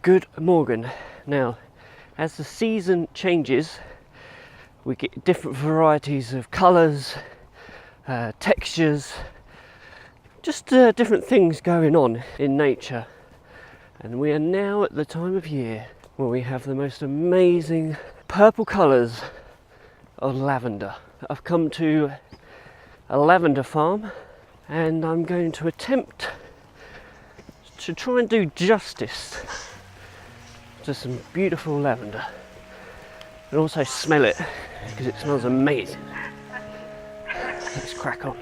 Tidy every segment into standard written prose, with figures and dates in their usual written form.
Good morning. Now, as the season changes, we get different varieties of colours, textures, just different things going on in nature. And we are now at the time of year where we have the most amazing purple colours of lavender. I've come to a lavender farm and I'm going to attempt to try and do justice to some beautiful lavender and also smell it because it smells amazing. Let's crack on.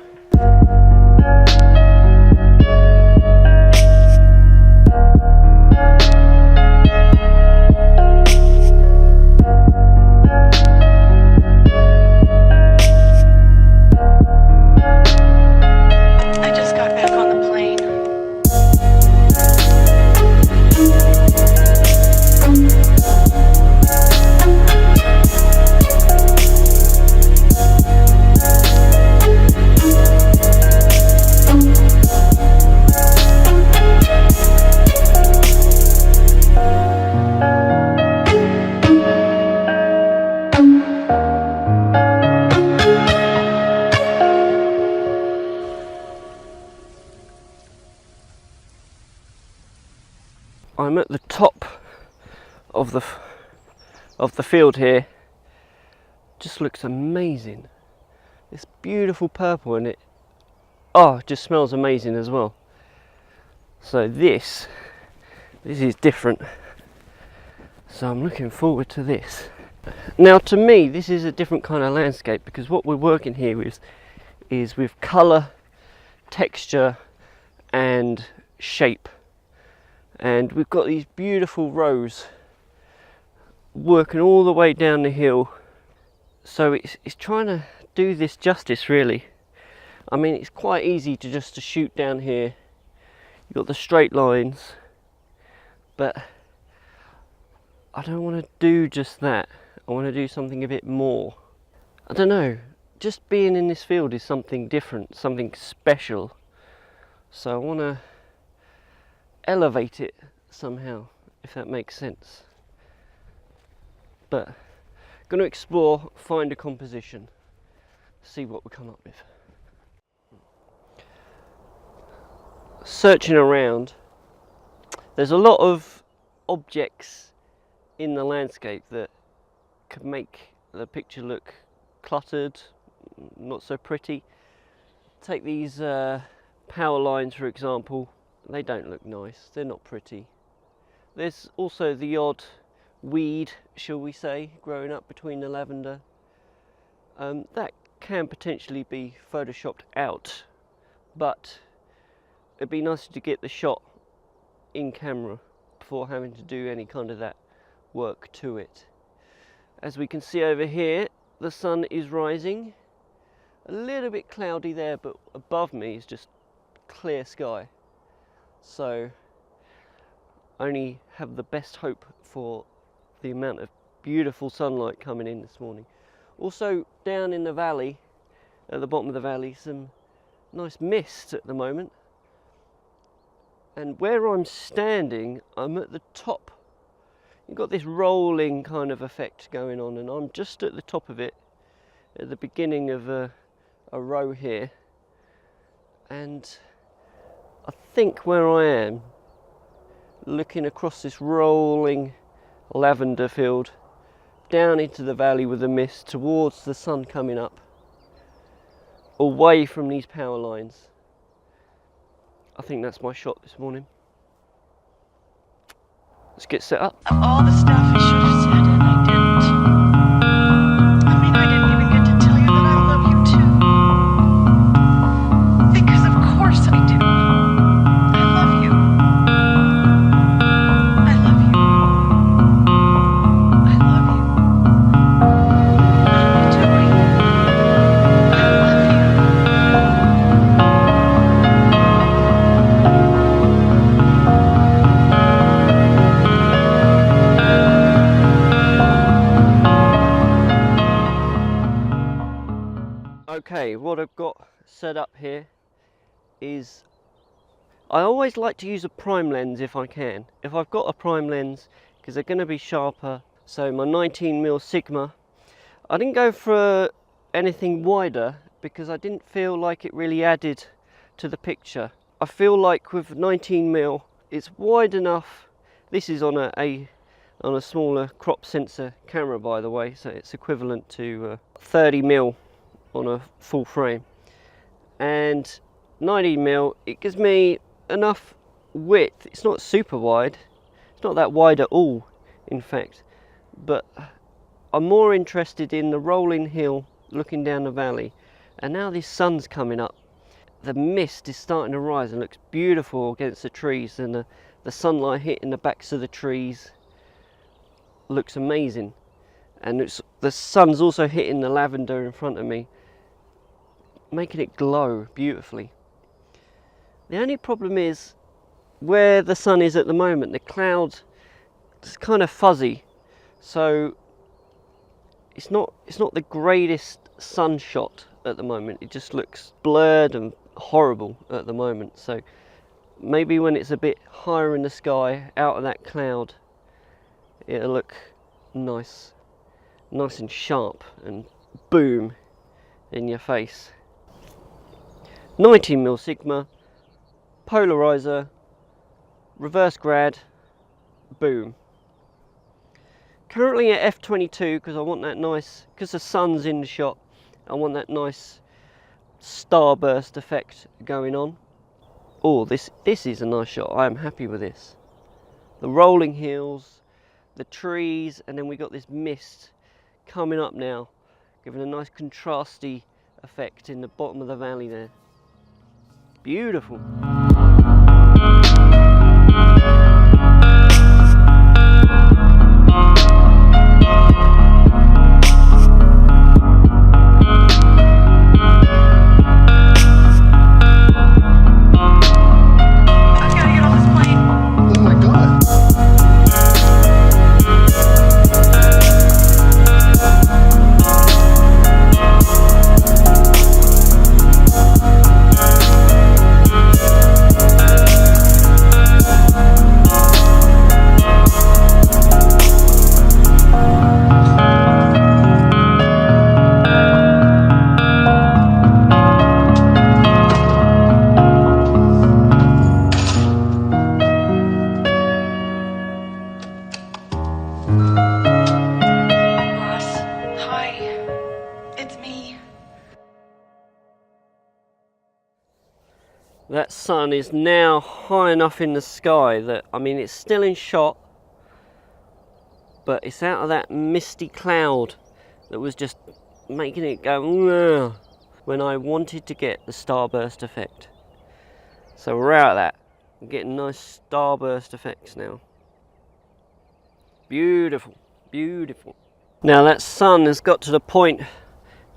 I'm at the top of the field here. Just looks amazing. This beautiful purple and it just smells amazing as well. So this is different. So I'm looking forward to this. Now to me this is a different kind of landscape because what we're working here with is with colour, texture and shape. And we've got these beautiful rows working all the way down the hill. So it's trying to do this justice really. I mean it's quite easy to shoot down here. You've got the straight lines, but I don't want to do just that. I want to do something a bit more. I don't know, just being in this field is something different, something special. So I want to elevate it somehow, if that makes sense. But going to explore, find a composition, see what we come up with. Searching around, there's a lot of objects in the landscape that could make the picture look cluttered, not so pretty. Take these power lines for example. They don't look nice, they're not pretty. There's also the odd weed, shall we say, growing up between the lavender. That can potentially be photoshopped out, but it'd be nicer to get the shot in camera before having to do any kind of that work to it. As we can see over here, the sun is rising. A little bit cloudy there, but above me is just clear sky. So only have the best hope for the amount of beautiful sunlight coming in this morning. Also down in the valley, at the bottom of the valley, some nice mist at the moment. And where I'm standing, I'm at the top. You've got this rolling kind of effect going on, and I'm just at the top of it, at the beginning of a row here. And I think where I am, looking across this rolling lavender field, down into the valley with the mist, towards the sun coming up, away from these power lines. I think that's my shot this morning. Let's get set up. Of all the stuff I should have said and I didn't. I mean, I didn't even get to tell you that I love you too. Because of course I do. I love you. I love you. I love you. What are you doing? I love you. Okay, what I've got set up here is I always like to use a prime lens if I can. If I've got a prime lens, because they're going to be sharper. So my 19mm Sigma. I didn't go for anything wider because I didn't feel like it really added to the picture. I feel like with 19mm it's wide enough. This is on a smaller crop sensor camera, by the way, so it's equivalent to 30mm on a full frame. And 19mm, it gives me enough width. It's not super wide, it's not that wide at all in fact, but I'm more interested in the rolling hill looking down the valley. And now this sun's coming up, the mist is starting to rise and looks beautiful against the trees, and the sunlight hitting the backs of the trees looks amazing. And the sun's also hitting the lavender in front of me, making it glow beautifully. The only problem is where the sun is at the moment, the clouds, it's kind of fuzzy, so it's not the greatest sun shot at the moment. It just looks blurred and horrible at the moment. So maybe when it's a bit higher in the sky, out of that cloud, it'll look nice and sharp and boom in your face. 19mm Sigma, polarizer, reverse grad, boom. Currently at f22 because I want that nice, because the sun's in the shot, I want that nice starburst effect going on. Oh, this is a nice shot. I am happy with this. The rolling hills, the trees, and then we got this mist coming up now, giving a nice contrasty effect in the bottom of the valley there. Beautiful. That sun is now high enough in the sky that, I mean, it's still in shot, but it's out of that misty cloud that was just making it go "Ugh," when I wanted to get the starburst effect. So we're out of that. I'm getting nice starburst effects now. Beautiful, beautiful. Now that sun has got to the point, it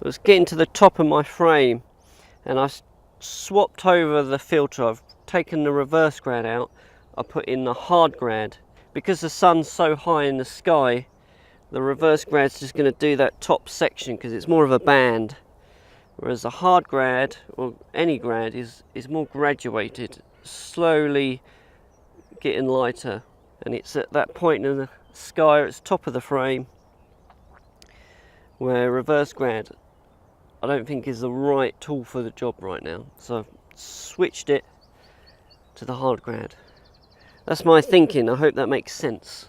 was getting to the top of my frame, and I've swapped over the filter. I've taken the reverse grad out, I put in the hard grad. Because the sun's so high in the sky, the reverse grad's just going to do that top section because it's more of a band, whereas the hard grad, or any grad, is more graduated, slowly getting lighter, and it's at that point in the sky, it's top of the frame, where reverse grad I don't think is the right tool for the job right now, so I've switched it to the hard grad. That's my thinking. I hope that makes sense.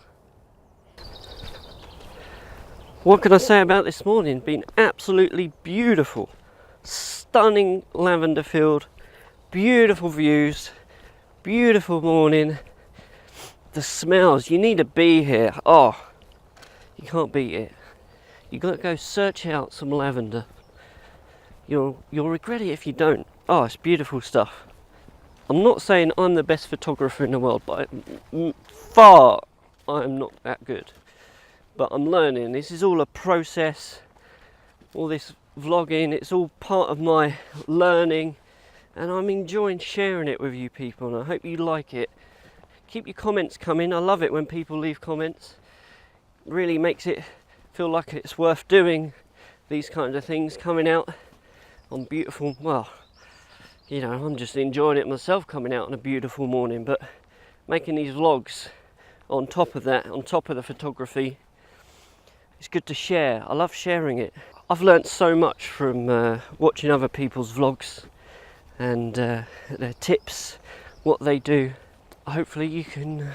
What can I say about this morning? Been absolutely beautiful. Stunning lavender field, beautiful views, beautiful morning. The smells, you need to be here. Oh, you can't beat it. You got to go search out some lavender. You'll regret it if you don't. Oh, it's beautiful stuff. I'm not saying I'm the best photographer in the world, but far I'm not that good. But I'm learning. This is all a process. All this vlogging, it's all part of my learning, and I'm enjoying sharing it with you people, and I hope you like it. Keep your comments coming. I love it when people leave comments. It really makes it feel like it's worth doing these kinds of things, coming out on beautiful, well, you know, I'm just enjoying it myself coming out on a beautiful morning, but making these vlogs on top of that, on top of the photography, it's good to share. I love sharing it. I've learnt so much from watching other people's vlogs and their tips, what they do. Hopefully you can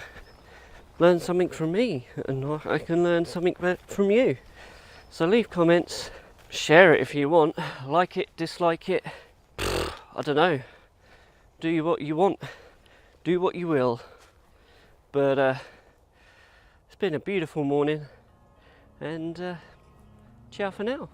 learn something from me, and I can learn something from you. So leave comments, share it if you want, like it, dislike it, I don't know, do what you want, do what you will. But it's been a beautiful morning, and ciao for now.